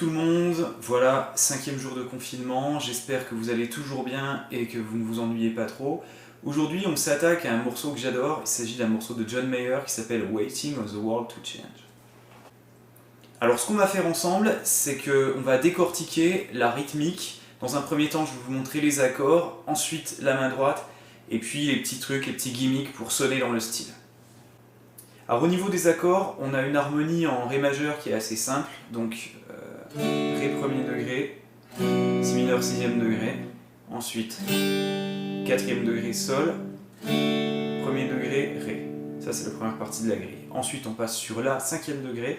tout le monde, voilà, 5e jour de confinement, j'espère que vous allez toujours bien et que vous ne vous ennuyez pas trop. Aujourd'hui on s'attaque à un morceau que j'adore, il s'agit d'un morceau de John Mayer qui s'appelle Waiting on the World to Change. Alors ce qu'on va faire ensemble, c'est qu'on va décortiquer la rythmique. Dans un premier temps je vais vous montrer les accords, ensuite la main droite, et puis les petits trucs, les petits gimmicks pour sonner dans le style. Alors au niveau des accords, on a une harmonie en Ré majeur qui est assez simple, donc Ré premier degré, Si mineur 6e degré, ensuite 4e degré Sol, premier degré Ré. Ça c'est la première partie de la grille. Ensuite on passe sur La 5e degré,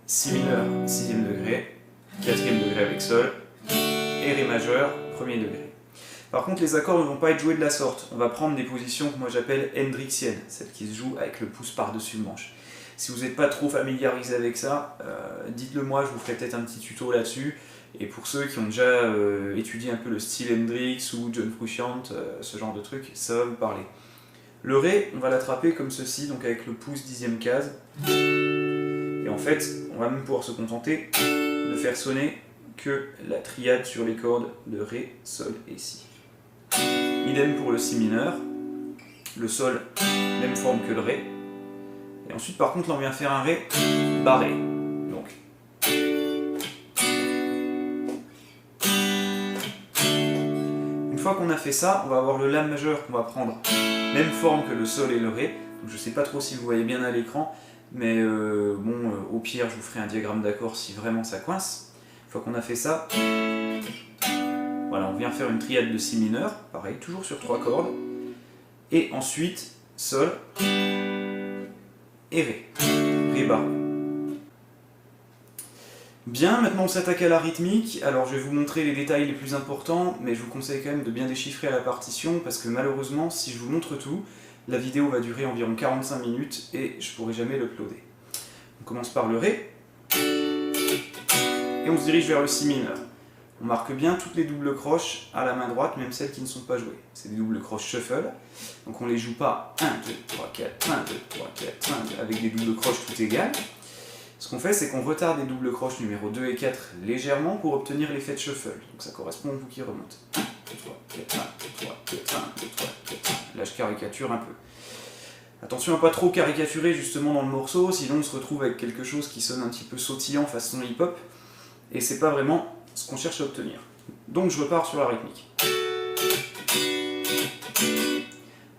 Si mineur 6e degré, 4e degré avec Sol, et Ré majeur, premier degré. Par contre, les accords ne vont pas être joués de la sorte. On va prendre des positions que moi j'appelle hendrixiennes, celles qui se jouent avec le pouce par-dessus le manche. Si vous n'êtes pas trop familiarisé avec ça, dites-le moi, je vous ferai peut-être un petit tuto là-dessus. Et pour ceux qui ont déjà étudié un peu le style Hendrix ou John Frusciante, ce genre de truc, ça va vous parler. Le Ré, on va l'attraper comme ceci, donc avec le pouce 10e case. Et en fait, on va même pouvoir se contenter de faire sonner que la triade sur les cordes de Ré, Sol et Si. Idem pour le Si mineur, le Sol, même forme que le Ré. Et ensuite par contre là on vient faire un Ré barré. Donc. Une fois qu'on a fait ça, on va avoir le La majeur qu'on va prendre, même forme que le Sol et le Ré. Donc, je ne sais pas trop si vous voyez bien à l'écran, mais au pire je vous ferai un diagramme d'accord si vraiment ça coince. Une fois qu'on a fait ça, voilà, on vient faire une triade de Si mineur, pareil, toujours sur 3 cordes, et ensuite Sol et Ré, Ré barré. Bien, maintenant on s'attaque à la rythmique. Alors je vais vous montrer les détails les plus importants, mais je vous conseille quand même de bien déchiffrer à la partition, parce que malheureusement, si je vous montre tout, la vidéo va durer environ 45 minutes et je pourrai jamais l'uploader. On commence par le Ré, et on se dirige vers le Si mineur. On marque bien toutes les doubles croches à la main droite, même celles qui ne sont pas jouées. C'est des doubles croches shuffle, donc on ne les joue pas 1, 2, 3, 4, 1, 2, 3, 4, 1, 2, avec des doubles croches tout égales. Ce qu'on fait, c'est qu'on retarde les doubles croches numéro 2 et 4 légèrement pour obtenir l'effet de shuffle. Donc ça correspond au bout qui remonte. 1, 2, 3, 4, 1, 2, 3, 4, 1, 2, 3, 4, 1. Là je caricature un peu. Attention à pas trop caricaturer justement dans le morceau, sinon on se retrouve avec quelque chose qui sonne un petit peu sautillant façon hip-hop, et c'est pas vraiment ce qu'on cherche à obtenir. Donc je repars sur la rythmique.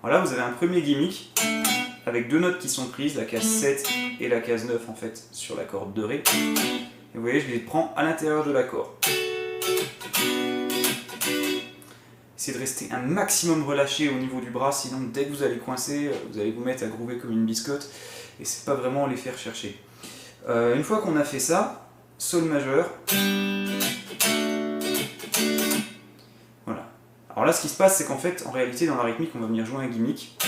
Voilà, vous avez un premier gimmick avec deux notes qui sont prises, la case 7 et la case 9 en fait sur la corde de Ré. Et vous voyez, je les prends à l'intérieur de l'accord. Essayez de rester un maximum relâché au niveau du bras, sinon dès que vous allez coincer, vous allez vous mettre à groover comme une biscotte et c'est pas vraiment les faire chercher. Une fois qu'on a fait ça, Sol majeur. Voilà. Alors là, ce qui se passe, c'est qu'en fait, en réalité, dans la rythmique, on va venir jouer un gimmick.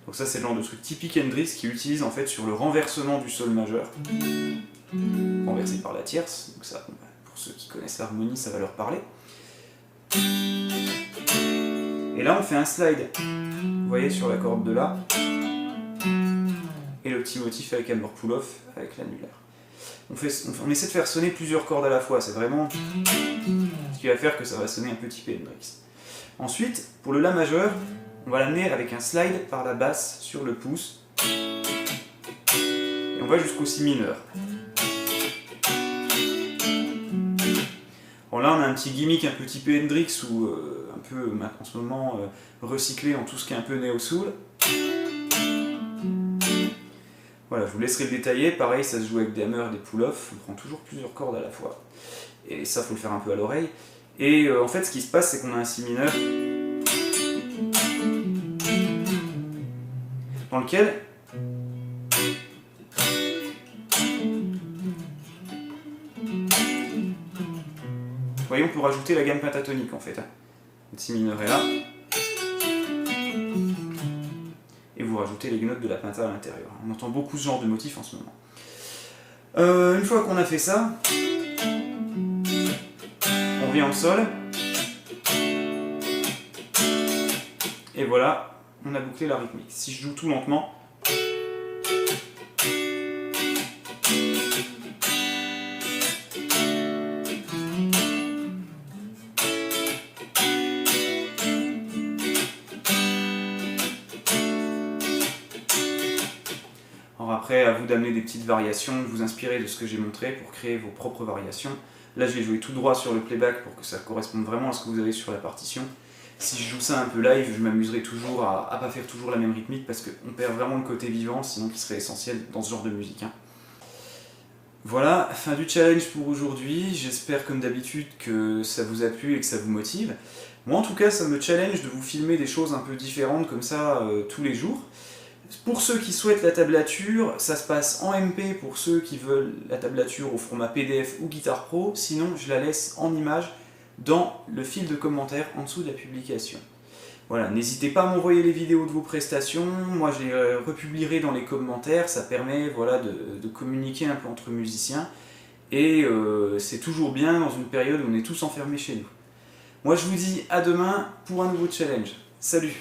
Donc ça, c'est le genre de truc typique Hendrix qui utilise en fait sur le renversement du Sol majeur, renversé par la tierce. Donc ça, pour ceux qui connaissent l'harmonie, ça va leur parler. Et là, on fait un slide. Vous voyez sur la corde de La. Et le petit motif avec Elmer Pull-Off, avec l'annulaire. On essaie de faire sonner plusieurs cordes à la fois, c'est vraiment ce qui va faire que ça va sonner un peu typé Hendrix. Ensuite, pour le La majeur, on va l'amener avec un slide par la basse sur le pouce, et on va jusqu'au Si mineur. Bon, là on a un petit gimmick un peu typé Hendrix, ou un peu en ce moment recyclé en tout ce qui est un peu néo-soul. Voilà, je vous laisserai le détailler, pareil ça se joue avec des hammers et des pull-off, on prend toujours plusieurs cordes à la fois, et ça faut le faire un peu à l'oreille. Et en fait ce qui se passe c'est qu'on a un Si mineur, dans lequel vous voyez, on peut rajouter la gamme pentatonique en fait. Le Si mineur est là. Et vous rajoutez les notes de la penta à l'intérieur. On entend beaucoup ce genre de motif en ce moment. Une fois qu'on a fait ça, on vient en Sol. Et voilà, on a bouclé la rythmique. Si je joue tout lentement, Après, à vous d'amener des petites variations, de vous inspirer de ce que j'ai montré pour créer vos propres variations. Là, je vais jouer tout droit sur le playback pour que ça corresponde vraiment à ce que vous avez sur la partition. Si je joue ça un peu live, je m'amuserai toujours à pas faire toujours la même rythmique parce qu'on perd vraiment le côté vivant, sinon qui serait essentiel dans ce genre de musique. Voilà, fin du challenge pour aujourd'hui. J'espère comme d'habitude que ça vous a plu et que ça vous motive. Moi en tout cas, ça me challenge de vous filmer des choses un peu différentes comme ça tous les jours. Pour ceux qui souhaitent la tablature, ça se passe en MP pour ceux qui veulent la tablature au format PDF ou Guitar Pro, sinon je la laisse en image dans le fil de commentaires en dessous de la publication. Voilà, n'hésitez pas à m'envoyer les vidéos de vos prestations, moi je les republierai dans les commentaires, ça permet voilà, de communiquer un peu entre musiciens, et c'est toujours bien dans une période où on est tous enfermés chez nous. Moi je vous dis à demain pour un nouveau challenge. Salut!